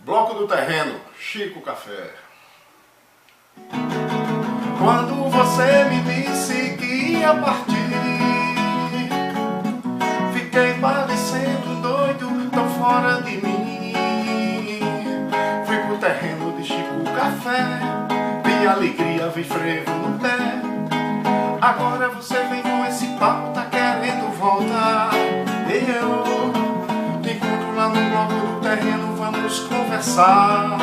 Bloco do Terreno, Chico Café. Quando você me disse que ia partir, fiquei parecendo doido, tão fora de mim. Fui pro terreno de Chico Café, vi alegria, vi frevo no pé. Agora você vem com esse papo, tá querendo voltar. Eu te encontro lá no bloco do terreno, vamos conversar.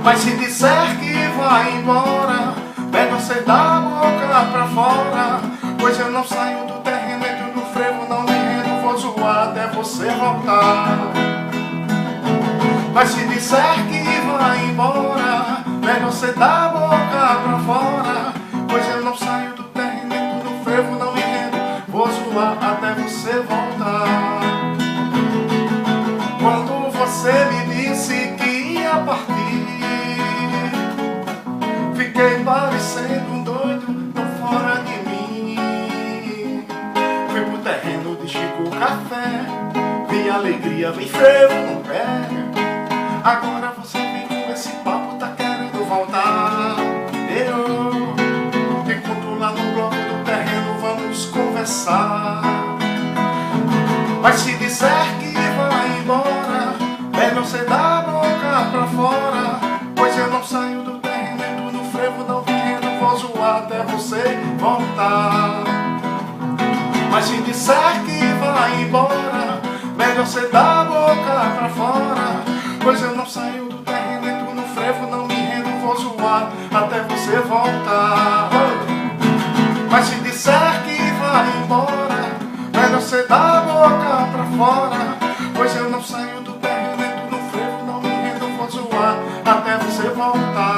Mas se disser que vai embora, melhor você dar a boca pra fora. Pois eu não saio do terreno, entro no frevo, não me rendo, vou zoar até você voltar. Mas se disser que vai embora, melhor você dar a boca pra fora. Pois eu não saio do terreno, entro no frevo, não me rendo, vou zoar até você voltar. Quando você me disse que ia partir, fiquei parecendo um doido, tão fora de mim. Fui pro terreno de Chico Café, vi alegria, vi frevo no pé. Agora você vem com esse papo, tá querendo voltar. Eu te encontro lá no bloco do terreno, vamos conversar. Mas se disser que vai embora, melhor você dar a boca pra fora. Pois eu não saio do terreno, entro no frevo, não me rendo, vou zoar até você voltar. Mas se disser que vai embora, melhor você dar a boca pra fora. Pois eu não saio do terreno, entro no frevo, não me rendo, vou zoar até você voltar. Mas se disser que vai embora, melhor você dar a boca pra fora. Pois eu não saio do terreno, entro no frevo, não me rendo, vou zoar até você voltar.